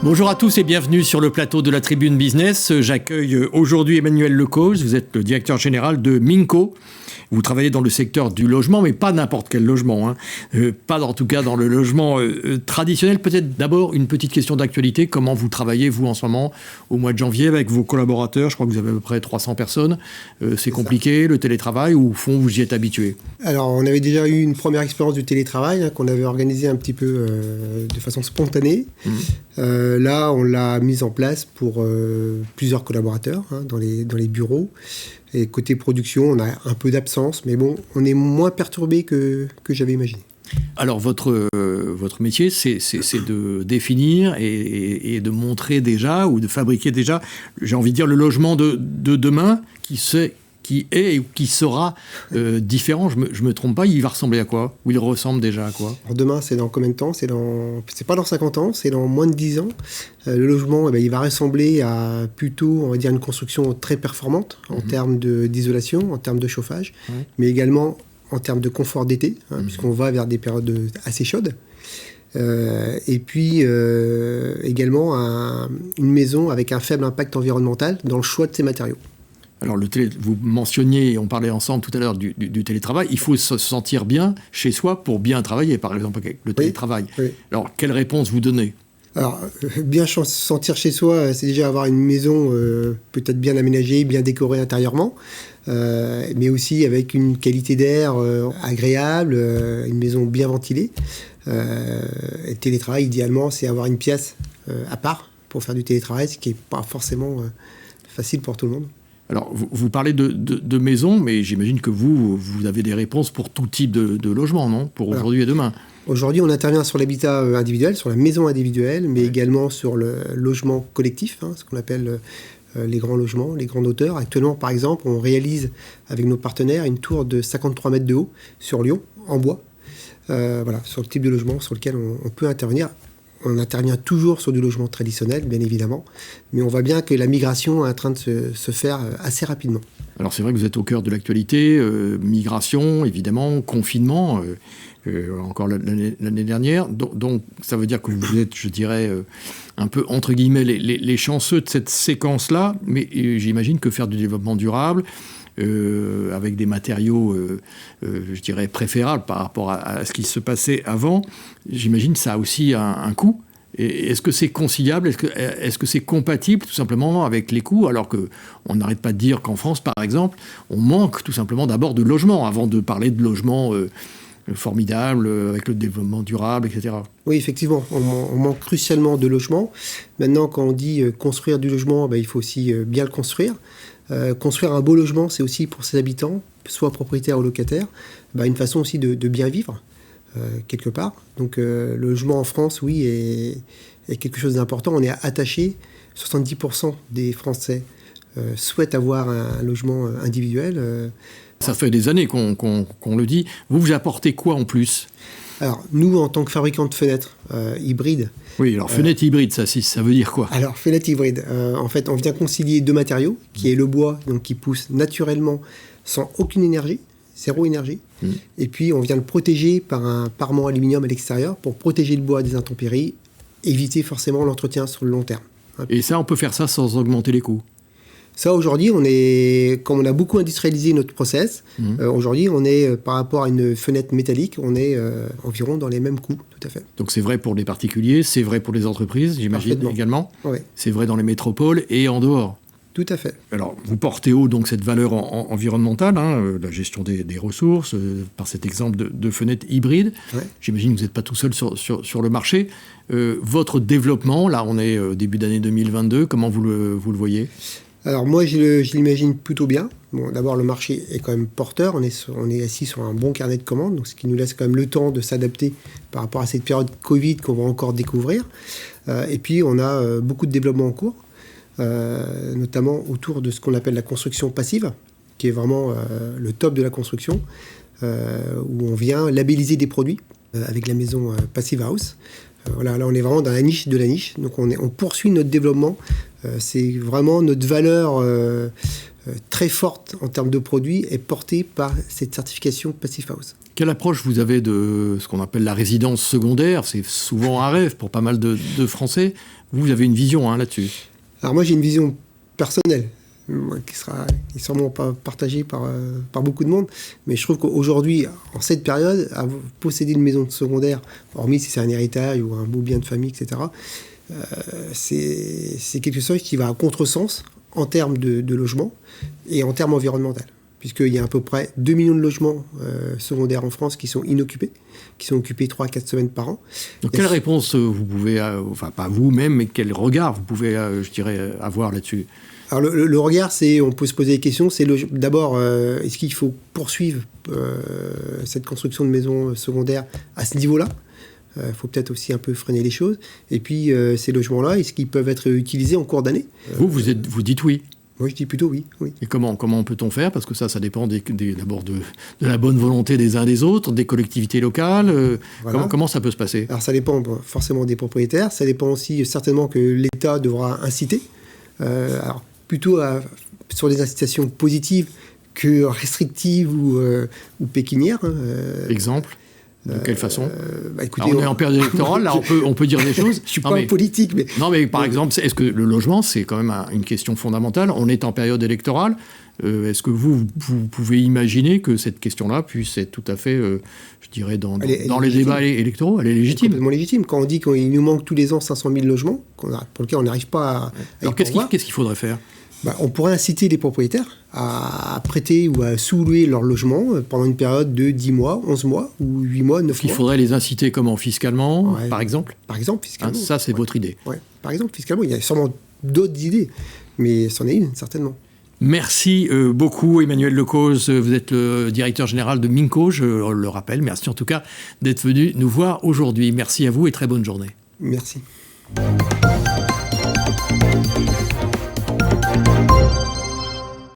Bonjour à tous et bienvenue sur le plateau de la Tribune Business. J'accueille aujourd'hui Emmanuel Lecause. Vous êtes le directeur général de Minco. Vous travaillez dans le secteur du logement, mais pas n'importe quel logement. Pas en tout cas dans le logement traditionnel. Peut-être d'abord une petite question d'actualité. Comment vous travaillez, vous, en ce moment, au mois de janvier, avec vos collaborateurs? Je crois que vous avez à peu près 300 personnes. C'est compliqué, le télétrtravail, ou au fond, vous y êtes habitué? Alors, on avait déjà eu une première expérience du télétravail, qu'on avait organisé un petit peu de façon spontanée. Là, on l'a mise en place pour plusieurs collaborateurs dans les bureaux. Et côté production, on a un peu d'absence, mais bon, on est moins perturbé que j'avais imaginé. Alors, votre métier, c'est de définir et de montrer déjà, ou de fabriquer déjà, j'ai envie de dire, le logement de demain qui est ou qui sera différent. Je me trompe pas, il va ressembler à quoi? Ou il ressemble déjà à quoi? Alors demain, c'est dans combien de temps? C'est pas dans 50 ans, c'est dans moins de 10 ans. Le logement, il va ressembler à plutôt, on va dire, une construction très performante en termes d'isolation, en termes de chauffage, mais également en termes de confort d'été, puisqu'on va vers des périodes assez chaudes. Et puis également une maison avec un faible impact environnemental dans le choix de ses matériaux. Alors, vous mentionniez, on parlait ensemble tout à l'heure du télétravail, il faut se sentir bien chez soi pour bien travailler, par exemple, avec le télétravail. Oui. Alors, quelle réponse vous donnez? Alors, bien se sentir chez soi, c'est déjà avoir une maison peut-être bien aménagée, bien décorée intérieurement, mais aussi avec une qualité d'air agréable, une maison bien ventilée. Et télétravail, idéalement, c'est avoir une pièce à part pour faire du télétravail, ce qui n'est pas forcément facile pour tout le monde. Alors, vous parlez de maison, mais j'imagine que vous avez des réponses pour tout type de logement, non? Pour aujourd'hui et demain. Aujourd'hui, on intervient sur l'habitat individuel, sur la maison individuelle, mais également sur le logement collectif, ce qu'on appelle les grands logements, les grandes hauteurs. Actuellement, par exemple, on réalise avec nos partenaires une tour de 53 mètres de haut sur Lyon, en bois. Voilà, sur le type de logement sur lequel on peut intervenir. On intervient toujours sur du logement traditionnel, bien évidemment, mais on voit bien que la migration est en train de se faire assez rapidement. Alors c'est vrai que vous êtes au cœur de l'actualité, migration, évidemment, confinement, encore l'année dernière. Donc ça veut dire que vous êtes, je dirais, un peu, entre guillemets, les chanceux de cette séquence-là, mais j'imagine que faire du développement durable, avec des matériaux, je dirais, préférables par rapport à ce qui se passait avant, j'imagine que ça a aussi un coût. Et est-ce que c'est conciliable? Est-ce que c'est compatible tout simplement avec les coûts? Alors qu'on n'arrête pas de dire qu'en France, par exemple, on manque tout simplement d'abord de logements, avant de parler de logements formidables, avec le développement durable, etc. Oui, effectivement, on manque crucialement de logements. Maintenant, quand on dit construire du logement, il faut aussi bien le construire. Construire un beau logement, c'est aussi pour ses habitants, soit propriétaires ou locataires, une façon aussi de bien vivre, quelque part. Donc le logement en France, oui, est quelque chose d'important. On est attaché, 70% des Français souhaitent avoir un logement individuel. Ça fait des années qu'on le dit. Vous apportez quoi en plus? Alors, nous, en tant que fabricant de fenêtres hybrides... Oui, alors fenêtre hybride, ça veut dire quoi? Alors, fenêtre hybride, en fait, on vient concilier deux matériaux, qui est le bois, donc qui pousse naturellement sans aucune énergie, zéro énergie, et puis on vient le protéger par un parement aluminium à l'extérieur pour protéger le bois des intempéries, éviter forcément l'entretien sur le long terme. Et ça, on peut faire ça sans augmenter les coûts? Ça, aujourd'hui, comme on a beaucoup industrialisé notre process, aujourd'hui, on est, par rapport à une fenêtre métallique, on est environ dans les mêmes coûts, tout à fait. Donc c'est vrai pour les particuliers, c'est vrai pour les entreprises, j'imagine également. Oui. C'est vrai dans les métropoles et en dehors. Tout à fait. Alors, vous portez haut donc cette valeur environnementale, la gestion des ressources, par cet exemple de fenêtre hybride. Ouais. J'imagine que vous n'êtes pas tout seul sur le marché. Votre développement, là, on est début d'année 2022, comment vous le voyez? Alors moi, je l'imagine plutôt bien. Bon, d'abord, le marché est quand même porteur. On est assis sur un bon carnet de commandes, donc ce qui nous laisse quand même le temps de s'adapter par rapport à cette période Covid qu'on va encore découvrir. Et puis, on a beaucoup de développement en cours, notamment autour de ce qu'on appelle la construction passive, qui est vraiment le top de la construction, où on vient labelliser des produits avec la maison Passive House. Voilà, là, on est vraiment dans la niche de la niche. Donc, on poursuit notre développement. C'est vraiment notre valeur très forte en termes de produits est portée par cette certification Passive House. Quelle approche vous avez de ce qu'on appelle la résidence secondaire? C'est souvent un rêve pour pas mal de Français. Vous avez une vision là-dessus? Alors moi, j'ai une vision personnelle, qui est sûrement pas partagée par beaucoup de monde, mais je trouve qu'aujourd'hui, en cette période, posséder une maison secondaire, hormis si c'est un héritage ou un beau bien de famille, etc., c'est quelque chose qui va à contresens en termes de logement et en termes environnemental, puisqu'il y a à peu près 2 millions de logements secondaires en France qui sont inoccupés, qui sont occupés 3 à 4 semaines par an. Donc quelle réponse vous pouvez, enfin pas vous-même, mais quel regard vous pouvez, je dirais, avoir là-dessus? Alors le regard, on peut se poser des questions. C'est d'abord, est-ce qu'il faut poursuivre cette construction de maisons secondaires à ce niveau-là? Il faut peut-être aussi un peu freiner les choses. Et puis, ces logements-là, est-ce qu'ils peuvent être utilisés en cours d'année? Vous dites oui. Moi, je dis plutôt oui. Et comment peut-on faire? Parce que ça dépend d'abord de la bonne volonté des uns des autres, des collectivités locales. Voilà. Comment ça peut se passer? Alors, ça dépend forcément des propriétaires. Ça dépend aussi certainement que l'État devra inciter. Alors, plutôt sur des incitations positives que restrictives ou pécuniaires. Exemple? De quelle façon? Écoutez, on est en période électorale, là on peut dire des choses. Je suis pas politique, mais... Non, mais par exemple, est-ce que le logement, c'est quand même une question fondamentale? On est en période électorale. Est-ce que vous pouvez imaginer que cette question-là puisse être tout à fait, je dirais, dans les débats électoraux? Elle est légitime. Complètement légitime. Quand on dit qu'il nous manque tous les ans 500 000 logements, pour lesquels on n'arrive pas à... Alors qu'est-ce qu'il faudrait faire? On pourrait inciter les propriétaires à prêter ou à sous-louer leur logement pendant une période de 10 mois, 11 mois ou 8 mois, 9 mois. Il faudrait les inciter comment? Fiscalement, par exemple? Par exemple, fiscalement. Ça, c'est votre idée? Ouais. Par exemple, fiscalement. Il y a sûrement d'autres idées, mais c'en est une, certainement. Merci beaucoup, Emmanuel Lecause. Vous êtes le directeur général de Minco, je le rappelle. Merci en tout cas d'être venu nous voir aujourd'hui. Merci à vous et très bonne journée. Merci.